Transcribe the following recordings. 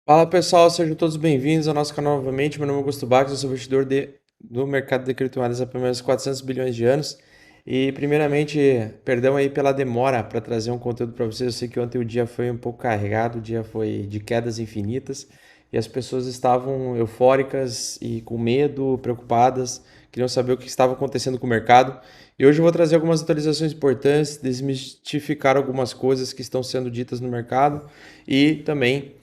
Fala pessoal, sejam todos bem-vindos ao nosso canal novamente. Meu nome é Augusto Bax, eu sou investidor do mercado de criptomoedas há pelo menos 400 bilhões de anos. E primeiramente, perdão aí pela demora para trazer um conteúdo para vocês. Eu sei que ontem o dia foi um pouco carregado, o dia foi de quedas infinitas e as pessoas estavam eufóricas e com medo, preocupadas, queriam saber o que estava acontecendo com o mercado. E hoje eu vou trazer algumas atualizações importantes, desmistificar algumas coisas que estão sendo ditas no mercado e também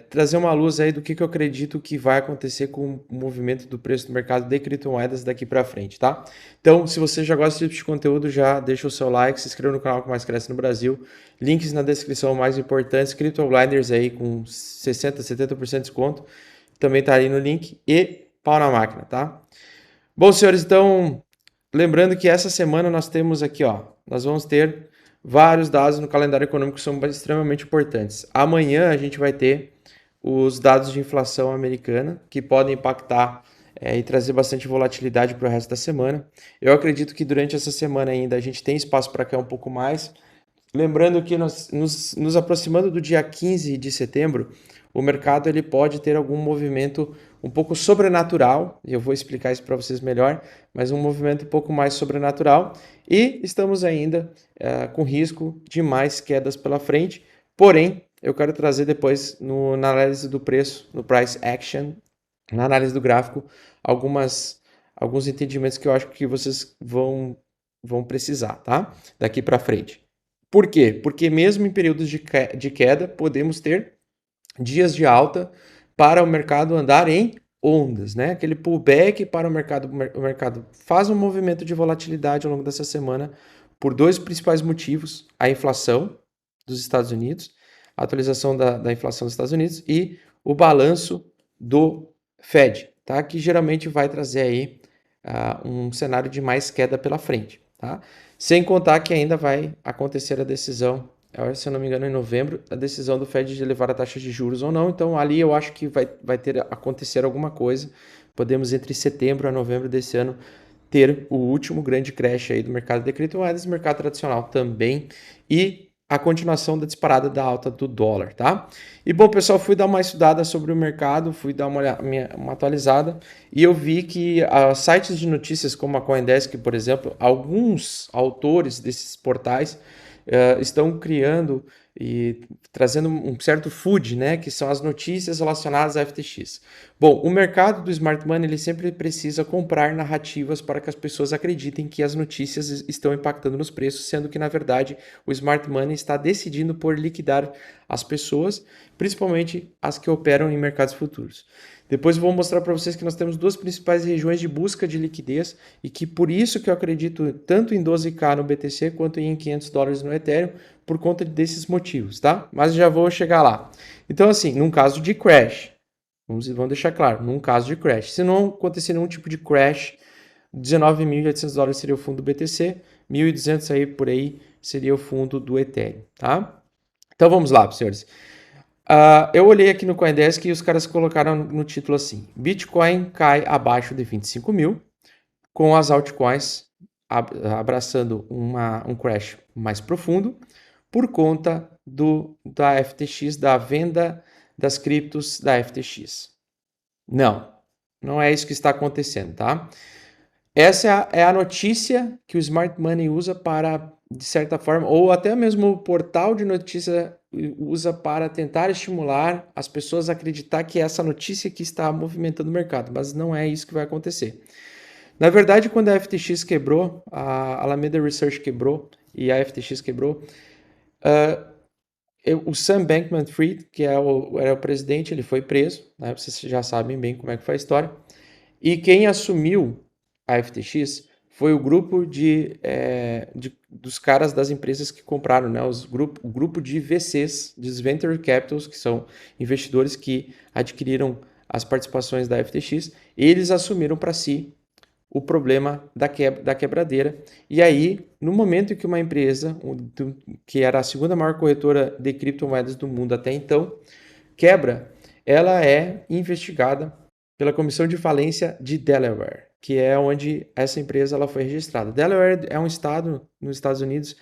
trazer uma luz aí do que eu acredito que vai acontecer com o movimento do preço do mercado de criptomoedas daqui para frente, tá? Então, se você já gosta desse tipo de conteúdo, já deixa o seu like, se inscreva no canal que mais cresce no Brasil. Links na descrição mais importantes, Crypto Blinders aí com 60, 70% de desconto. Também tá aí no link e pau na máquina, tá? Bom, senhores, então, lembrando que essa semana nós temos aqui, ó, nós vamos ter vários dados no calendário econômico que são extremamente importantes. Amanhã a gente vai ter os dados de inflação americana, que podem impactar e trazer bastante volatilidade para o resto da semana. Eu acredito que durante essa semana ainda a gente tem espaço para cair um pouco mais. Lembrando que nós nos aproximando do dia 15 de setembro, o mercado ele pode ter algum movimento um pouco sobrenatural, e eu vou explicar isso para vocês melhor, mas um movimento um pouco mais sobrenatural, e estamos ainda com risco de mais quedas pela frente, porém, eu quero trazer depois na análise do preço, no price action, na análise do gráfico, alguns entendimentos que eu acho que vocês vão precisar, tá? Daqui para frente. Por quê? Porque mesmo em períodos de queda, podemos ter dias de alta para o mercado andar em ondas, né? Aquele pullback para o mercado faz um movimento de volatilidade ao longo dessa semana por dois principais motivos: a inflação dos Estados Unidos, a atualização da inflação dos Estados Unidos e o balanço do Fed, tá? Que geralmente vai trazer aí um cenário de mais queda pela frente, tá? Sem contar que ainda vai acontecer a decisão, se eu não me engano, em novembro, a decisão do Fed de elevar a taxa de juros ou não. Então, ali eu acho que vai ter acontecer alguma coisa. Podemos, entre setembro a novembro desse ano, ter o último grande crash aí do mercado de criptomoedas, mercado tradicional também, e a continuação da disparada da alta do dólar, tá? E bom, pessoal, fui dar uma estudada sobre o mercado, fui dar uma atualizada e eu vi que sites de notícias como a CoinDesk, por exemplo, alguns autores desses portais estão criando e trazendo um certo food, né, que são as notícias relacionadas à FTX. Bom, o mercado do smart money ele sempre precisa comprar narrativas para que as pessoas acreditem que as notícias estão impactando nos preços, sendo que na verdade o smart money está decidindo por liquidar as pessoas, principalmente as que operam em mercados futuros. Depois eu vou mostrar para vocês que nós temos duas principais regiões de busca de liquidez e que por isso que eu acredito tanto em 12K no BTC quanto em $500 no Ethereum, por conta desses motivos, tá? Mas já vou chegar lá. Então assim, num caso de crash, vamos deixar claro, num caso de crash, se não acontecer nenhum tipo de crash, $19.800 seria o fundo do BTC, 1.200 aí por aí seria o fundo do Ethereum, tá? Então vamos lá, senhores. Eu olhei aqui no CoinDesk e os caras colocaram no título assim: Bitcoin cai abaixo de 25 mil, com as altcoins abraçando um crash mais profundo por conta da FTX, da venda das criptos da FTX. Não, não é isso que está acontecendo, tá? Essa é a notícia que o Smart Money usa para, de certa forma, ou até mesmo o portal de notícia usa para tentar estimular as pessoas a acreditar que é essa notícia que está movimentando o mercado, mas não é isso que vai acontecer. Na verdade, quando a FTX quebrou, a Alameda Research quebrou e a FTX quebrou, o Sam Bankman-Fried, que era o presidente, ele foi preso, né? Vocês já sabem bem como é que foi a história. E quem assumiu a FTX foi o grupo dos caras das empresas que compraram, né? O grupo de VCs, de Venture Capitals, que são investidores que adquiriram as participações da FTX, eles assumiram para si o problema da quebradeira. E aí, no momento em que uma empresa, que era a segunda maior corretora de criptomoedas do mundo até então, quebra, ela é investigada pela Comissão de Falência de Delaware, que é onde essa empresa ela foi registrada. Delaware é um estado nos Estados Unidos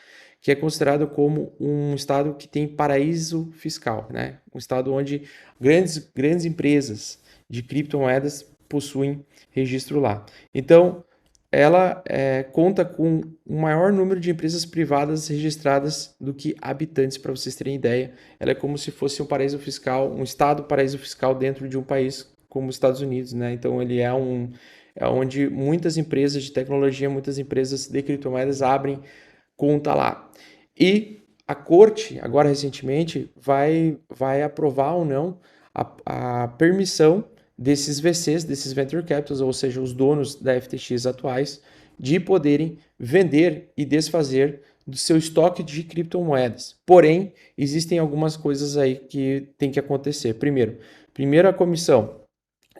que é considerado como um estado que tem paraíso fiscal, né? Um estado onde grandes empresas de criptomoedas possuem registro lá. Então, ela conta com um maior número de empresas privadas registradas do que habitantes, para vocês terem ideia. Ela é como se fosse um paraíso fiscal, um estado paraíso fiscal dentro de um país como os Estados Unidos, né? Então ele é onde muitas empresas de tecnologia, muitas empresas de criptomoedas abrem conta lá. E a corte, agora recentemente, vai aprovar ou não a permissão desses VCs, desses Venture Capitals, ou seja, os donos da FTX atuais, de poderem vender e desfazer do seu estoque de criptomoedas. Porém, existem algumas coisas aí que tem que acontecer. Primeiro a comissão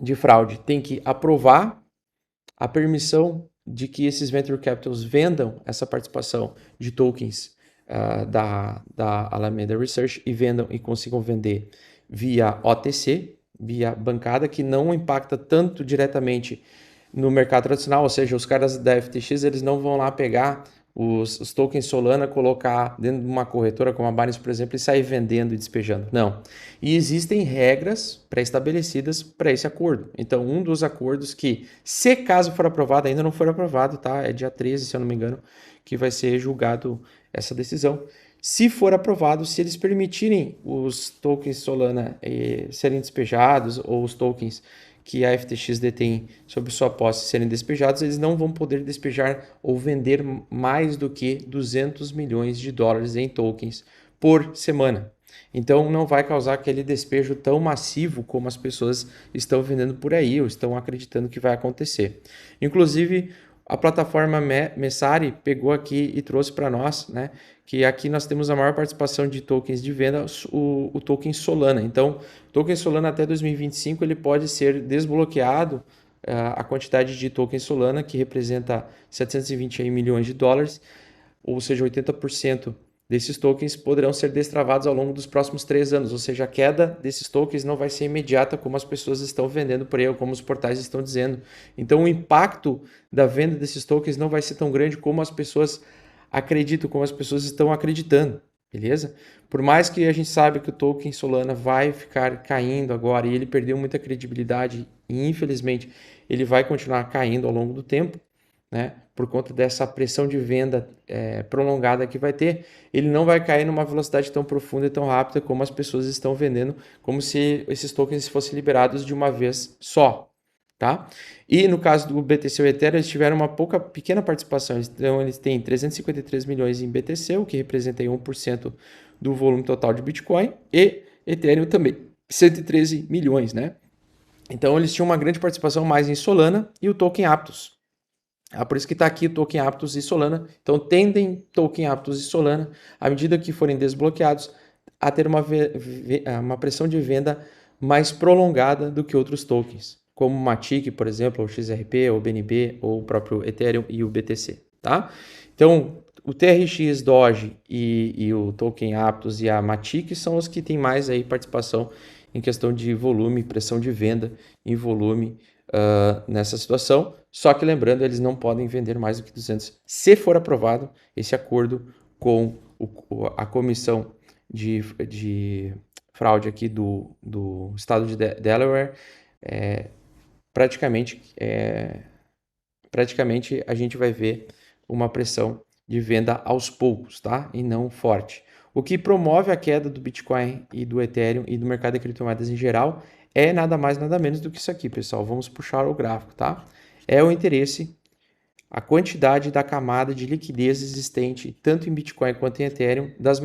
de fraude tem que aprovar a permissão de que esses Venture Capitals vendam essa participação de tokens da Alameda Research e vendam e consigam vender via OTC, via bancada, que não impacta tanto diretamente no mercado tradicional, ou seja, os caras da FTX eles não vão lá pegar os tokens Solana, colocar dentro de uma corretora como a Binance, por exemplo, e sair vendendo e despejando. Não. E existem regras pré-estabelecidas para esse acordo. Então, um dos acordos que, se caso for aprovado, ainda não for aprovado, tá? É dia 13, se eu não me engano, que vai ser julgado essa decisão. Se for aprovado, se eles permitirem os tokens Solana serem despejados, ou os tokens que a FTX detém sob sua posse serem despejados, eles não vão poder despejar ou vender mais do que 200 milhões de dólares em tokens por semana. Então não vai causar aquele despejo tão massivo como as pessoas estão vendendo por aí ou estão acreditando que vai acontecer. Inclusive, a plataforma Messari pegou aqui e trouxe para nós, né, que aqui nós temos a maior participação de tokens de venda, o token Solana. Então, o token Solana até 2025 ele pode ser desbloqueado, a quantidade de tokens Solana, que representa 720 milhões de dólares, ou seja, 80% desses tokens poderão ser destravados ao longo dos próximos 3 anos, ou seja, a queda desses tokens não vai ser imediata como as pessoas estão vendendo por aí, ou como os portais estão dizendo. Então, o impacto da venda desses tokens não vai ser tão grande como as pessoas acreditam, como as pessoas estão acreditando, beleza? Por mais que a gente saiba que o token Solana vai ficar caindo agora e ele perdeu muita credibilidade e, infelizmente, ele vai continuar caindo ao longo do tempo, né? Por conta dessa pressão de venda prolongada que vai ter, ele não vai cair numa velocidade tão profunda e tão rápida como as pessoas estão vendendo, como se esses tokens fossem liberados de uma vez só, tá? E no caso do BTC e Ethereum, eles tiveram uma pequena participação, então eles têm 353 milhões em BTC, o que representa 1% do volume total de Bitcoin, e Ethereum também, 113 milhões, né? Então eles tinham uma grande participação mais em Solana e o token Aptos. Por isso que está aqui o token Aptos e Solana. Então, tendem token Aptos e Solana, à medida que forem desbloqueados, a ter uma pressão de venda mais prolongada do que outros tokens, como o Matic, por exemplo, ou XRP, ou BNB, ou o próprio Ethereum e o BTC. Tá? Então, o TRX, Doge e o token Aptos e a Matic são os que têm mais aí participação em questão de volume, pressão de venda em volume nessa situação. Só que lembrando, eles não podem vender mais do que 200. Se for aprovado esse acordo com a comissão de fraude aqui do estado de Delaware, praticamente a gente vai ver uma pressão de venda aos poucos, tá? E não forte. O que promove a queda do Bitcoin e do Ethereum e do mercado de criptomoedas em geral é nada mais, nada menos do que isso aqui, pessoal. Vamos puxar o gráfico, tá? É o interesse, a quantidade da camada de liquidez existente, tanto em Bitcoin quanto em Ethereum, dos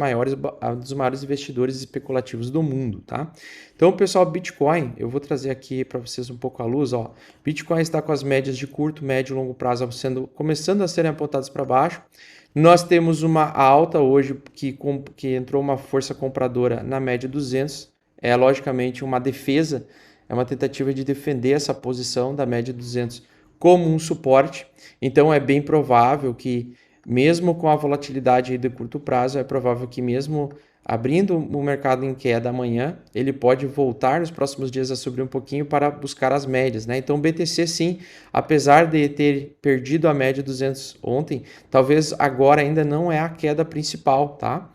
maiores investidores especulativos do mundo, tá? Então, pessoal, Bitcoin, eu vou trazer aqui para vocês um pouco a luz, ó. Bitcoin está com as médias de curto, médio e longo prazo começando a serem apontadas para baixo. Nós temos uma alta hoje que entrou uma força compradora na média 200, é logicamente uma defesa, é uma tentativa de defender essa posição da média 200 como um suporte. Então é bem provável que, mesmo com a volatilidade de curto prazo, é provável que mesmo abrindo o mercado em queda amanhã, ele pode voltar nos próximos dias a subir um pouquinho para buscar as médias, né? Então o BTC sim, apesar de ter perdido a média 200 ontem, talvez agora ainda não é a queda principal, tá?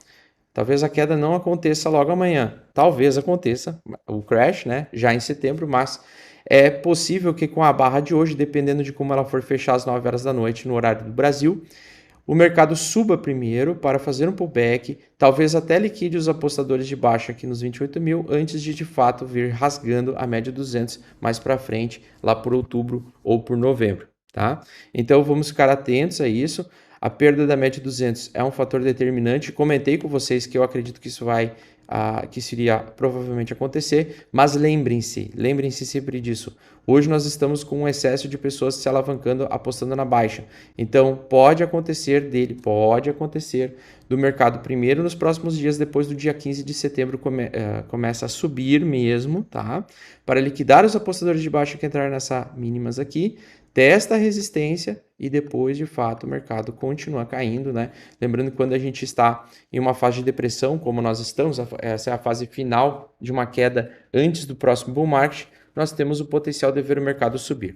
Talvez a queda não aconteça logo amanhã. Talvez aconteça o crash, né? Já em setembro, mas é possível que com a barra de hoje, dependendo de como ela for fechar às 9 horas da noite no horário do Brasil, o mercado suba primeiro para fazer um pullback, talvez até liquide os apostadores de baixa aqui nos 28 mil, antes de fato vir rasgando a média 200 mais para frente, lá por outubro ou por novembro, tá? Então vamos ficar atentos a isso. A perda da média 200 é um fator determinante. Comentei com vocês que eu acredito que isso que isso iria provavelmente acontecer, mas lembrem-se sempre disso. Hoje nós estamos com um excesso de pessoas se alavancando, apostando na baixa. Então pode acontecer do mercado primeiro nos próximos dias, depois do dia 15 de setembro começa a subir mesmo, tá? Para liquidar os apostadores de baixa que entraram nessa mínimas aqui, testa a resistência e depois, de fato, o mercado continua caindo, né? Lembrando que quando a gente está em uma fase de depressão, como nós estamos, essa é a fase final de uma queda antes do próximo bull market, nós temos o potencial de ver o mercado subir.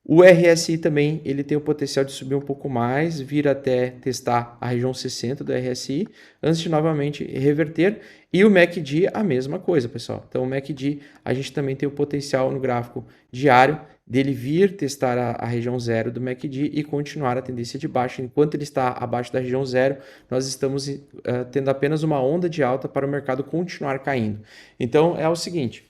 O RSI também, ele tem o potencial de subir um pouco mais, vir até testar a região 60 do RSI, antes de novamente reverter. E o MACD, a mesma coisa, pessoal. Então, o MACD, a gente também tem o potencial no gráfico diário dele vir testar a região 0 do MACD e continuar a tendência de baixa. Enquanto ele está abaixo da região 0, nós estamos tendo apenas uma onda de alta para o mercado continuar caindo. Então, é o seguinte...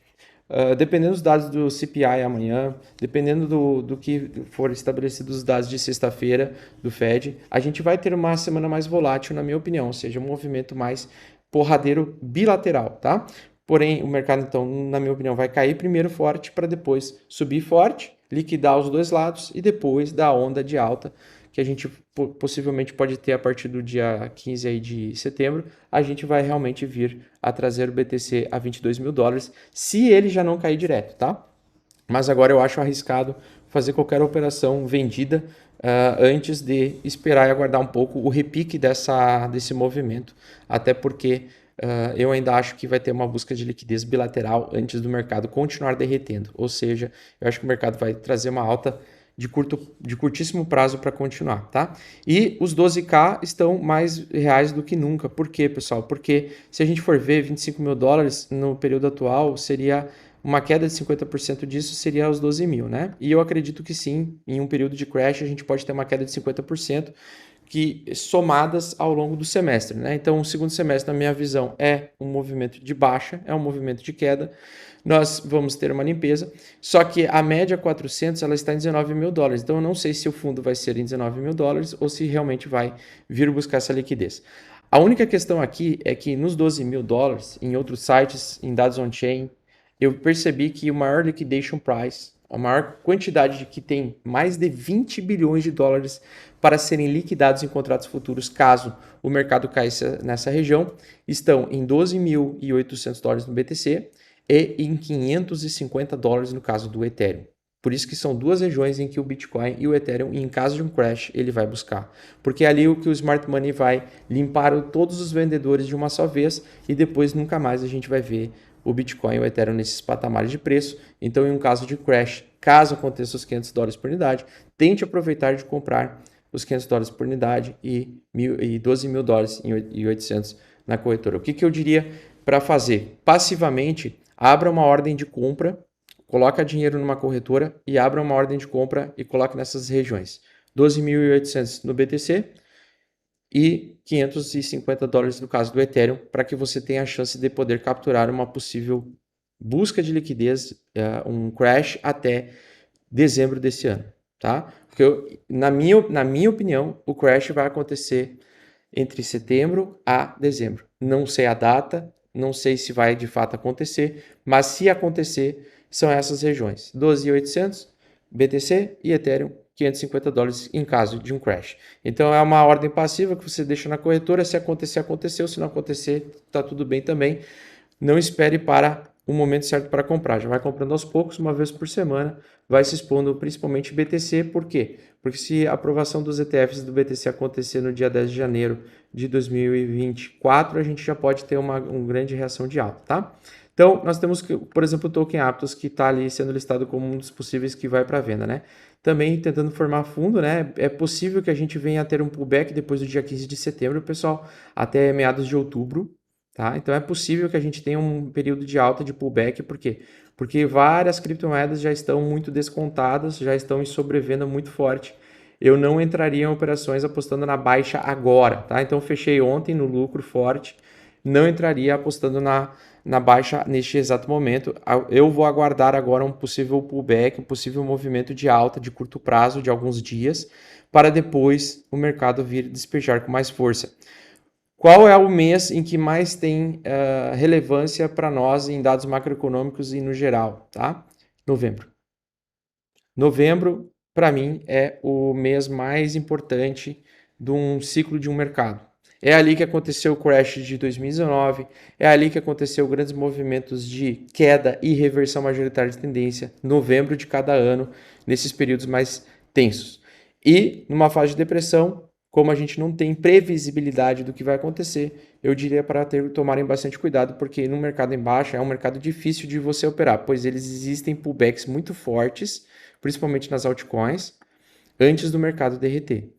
dependendo dos dados do CPI amanhã, dependendo do que for estabelecido os dados de sexta-feira do Fed, a gente vai ter uma semana mais volátil, na minha opinião, ou seja, um movimento mais porradeiro bilateral, tá? Porém, o mercado, então, na minha opinião, vai cair primeiro forte para depois subir forte, liquidar os dois lados e depois dar a onda de alta que a gente possivelmente pode ter a partir do dia 15 aí de setembro, a gente vai realmente vir a trazer o BTC a 22 mil dólares, se ele já não cair direto, tá? Mas agora eu acho arriscado fazer qualquer operação vendida antes de esperar e aguardar um pouco o repique desse movimento, até porque eu ainda acho que vai ter uma busca de liquidez bilateral antes do mercado continuar derretendo, ou seja, eu acho que o mercado vai trazer uma alta de curtíssimo prazo para continuar, tá? E os 12K estão mais reais do que nunca. Por quê, pessoal? Porque se a gente for ver 25 mil dólares no período atual, seria uma queda de 50% disso, seria os 12 mil, né? E eu acredito que sim, em um período de crash, a gente pode ter uma queda de 50%, que somadas ao longo do semestre, né? Então, o segundo semestre, na minha visão, é um movimento de baixa, é um movimento de queda. Nós vamos ter uma limpeza, só que a média 400 ela está em 19 mil dólares. Então, eu não sei se o fundo vai ser em 19 mil dólares ou se realmente vai vir buscar essa liquidez. A única questão aqui é que nos 12 mil dólares, em outros sites, em dados on-chain, eu percebi que o maior liquidation price, a maior quantidade que tem mais de 20 bilhões de dólares para serem liquidados em contratos futuros caso o mercado caísse nessa região, estão em 12.800 dólares no BTC e em 550 dólares no caso do Ethereum. Por isso que são duas regiões em que o Bitcoin e o Ethereum, em caso de um crash, ele vai buscar. Porque é ali o que o Smart Money vai limpar todos os vendedores de uma só vez e depois nunca mais a gente vai ver o Bitcoin e o Ethereum nesses patamares de preço. Então, em um caso de crash, caso aconteça os 500 dólares por unidade, tente aproveitar de comprar os 500 dólares por unidade e 12 mil dólares e 800 na corretora. O que eu diria para fazer? Passivamente, abra uma ordem de compra, coloca dinheiro numa corretora e abra uma ordem de compra e coloque nessas regiões. 12.800 no BTC e 550 dólares no caso do Ethereum, para que você tenha a chance de poder capturar uma possível busca de liquidez, um crash até dezembro desse ano, tá? Porque na minha opinião, o crash vai acontecer entre setembro a dezembro. Não sei a data, não sei se vai de fato acontecer, mas se acontecer, são essas regiões, 12.800, BTC e Ethereum, 550 dólares em caso de um crash. Então é uma ordem passiva que você deixa na corretora, se acontecer, aconteceu, se não acontecer, está tudo bem também. Não espere para o momento certo para comprar, já vai comprando aos poucos, uma vez por semana, vai se expondo principalmente BTC, por quê? Porque se a aprovação dos ETFs do BTC acontecer no dia 10 de janeiro de 2024, a gente já pode ter uma grande reação de alta, tá? Então, nós temos, por exemplo, o token Aptos, que está ali sendo listado como um dos possíveis que vai para venda, né? Também tentando formar fundo, né? É possível que a gente venha a ter um pullback depois do dia 15 de setembro, pessoal, até meados de outubro, tá? Então, é possível que a gente tenha um período de alta de pullback, por quê? Porque várias criptomoedas já estão muito descontadas, já estão em sobrevenda muito forte. Eu não entraria em operações apostando na baixa agora, tá? Então, fechei ontem no lucro forte, não entraria apostando na baixa neste exato momento. Eu vou aguardar agora um possível pullback, um possível movimento de alta de curto prazo de alguns dias, para depois o mercado vir despejar com mais força. Qual é o mês em que mais tem relevância para nós em dados macroeconômicos e no geral, tá? Novembro. Novembro, para mim, é o mês mais importante de um ciclo de um mercado. É ali que aconteceu o crash de 2019, é ali que aconteceu grandes movimentos de queda e reversão majoritária de tendência, novembro de cada ano, nesses períodos mais tensos. E numa fase de depressão, como a gente não tem previsibilidade do que vai acontecer, eu diria para tomarem bastante cuidado, porque no mercado em baixa é um mercado difícil de você operar, pois eles existem pullbacks muito fortes, principalmente nas altcoins, antes do mercado derreter.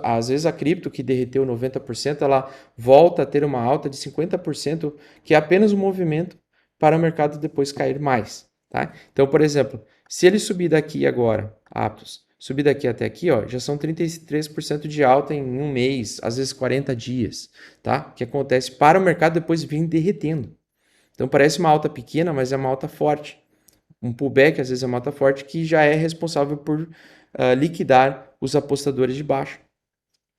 Às vezes a cripto que derreteu 90%, ela volta a ter uma alta de 50%, que é apenas um movimento para o mercado depois cair mais. Tá? Então, por exemplo, se ele subir daqui agora, Aptos, subir daqui até aqui, ó, já são 33% de alta em um mês, às vezes 40 dias, tá? Que acontece para o mercado depois vir derretendo. Então parece uma alta pequena, mas é uma alta forte. Um pullback, às vezes, é uma alta forte que já é responsável por liquidar os apostadores de baixo.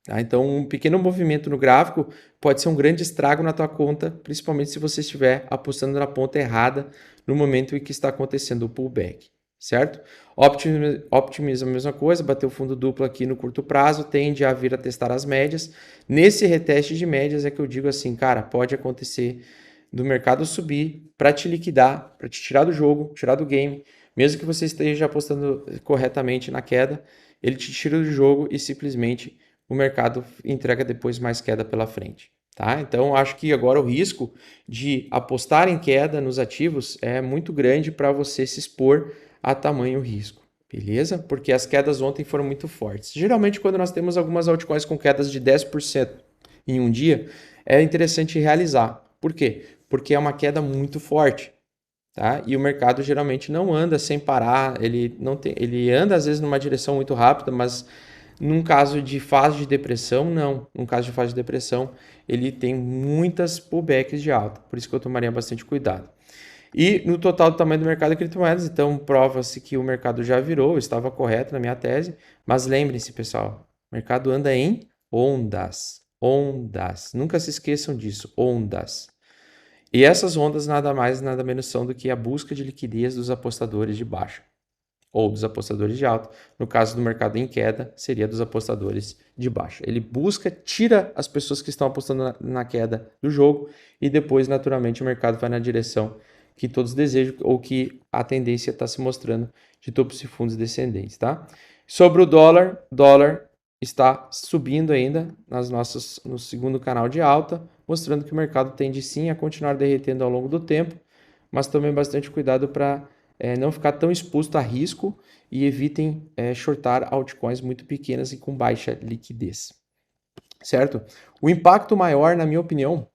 Tá? Então, um pequeno movimento no gráfico pode ser um grande estrago na tua conta, principalmente se você estiver apostando na ponta errada no momento em que está acontecendo o pullback, certo? Optimism, a mesma coisa, bateu fundo duplo aqui no curto prazo, tende a vir a testar as médias. Nesse reteste de médias é que eu digo assim, cara, pode acontecer do mercado subir para te liquidar, para te tirar do jogo, tirar do game, mesmo que você esteja apostando corretamente na queda, ele te tira do jogo e simplesmente o mercado entrega depois mais queda pela frente. Tá? Então, acho que agora o risco de apostar em queda nos ativos é muito grande para você se expor a tamanho risco, beleza? Porque as quedas ontem foram muito fortes. Geralmente, quando nós temos algumas altcoins com quedas de 10% em um dia, é interessante realizar. Por quê? Porque é uma queda muito forte. Tá? E o mercado geralmente não anda sem parar, ele anda às vezes numa direção muito rápida, mas num caso de fase de depressão, não. Num caso de fase de depressão, ele tem muitas pullbacks de alta, por isso que eu tomaria bastante cuidado. E no total do tamanho do mercado de criptomoedas, então prova-se que o mercado já virou, eu estava correto na minha tese, mas lembrem-se, pessoal, o mercado anda em ondas, ondas. Nunca se esqueçam disso, ondas. E essas ondas nada mais, nada menos são do que a busca de liquidez dos apostadores de baixa ou dos apostadores de alta. No caso do mercado em queda, seria dos apostadores de baixa. Ele busca, tira as pessoas que estão apostando na queda do jogo e depois, naturalmente, o mercado vai na direção que todos desejam ou que a tendência está se mostrando de topos e fundos descendentes, tá? Sobre o dólar está subindo ainda no segundo canal de alta, mostrando que o mercado tende sim a continuar derretendo ao longo do tempo, mas tomem bastante cuidado para não ficar tão exposto a risco e evitem shortar altcoins muito pequenas e com baixa liquidez, certo? O impacto maior, na minha opinião,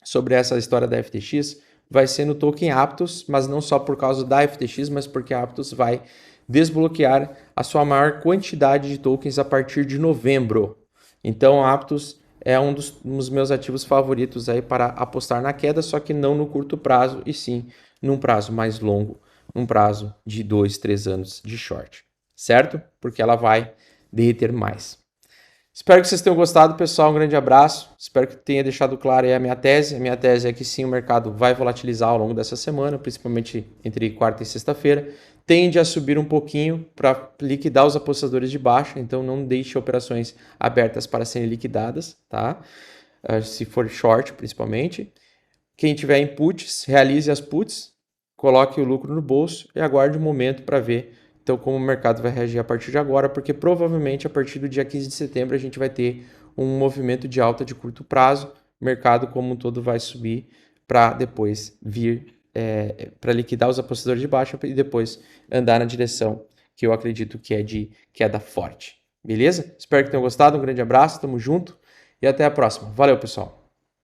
sobre essa história da FTX vai ser no token Aptos, mas não só por causa da FTX, mas porque a Aptos vai desbloquear a sua maior quantidade de tokens a partir de novembro. Então, a Aptos é um dos meus ativos favoritos aí para apostar na queda, só que não no curto prazo, e sim num prazo mais longo, num prazo de 2, 3 anos de short, certo? Porque ela vai derreter mais. Espero que vocês tenham gostado, pessoal. Um grande abraço. Espero que tenha deixado claro aí a minha tese. A minha tese é que sim, o mercado vai volatilizar ao longo dessa semana, principalmente entre quarta e sexta-feira. Tende a subir um pouquinho para liquidar os apostadores de baixa, então não deixe operações abertas para serem liquidadas, tá? Se for short, principalmente. Quem tiver inputs, realize as puts, coloque o lucro no bolso e aguarde um momento para ver então como o mercado vai reagir a partir de agora, porque provavelmente a partir do dia 15 de setembro a gente vai ter um movimento de alta de curto prazo, o mercado como um todo vai subir para depois vir para liquidar os apostadores de baixa e depois andar na direção que eu acredito que é de queda forte. Beleza? Espero que tenham gostado, um grande abraço, tamo junto e até a próxima. Valeu, pessoal!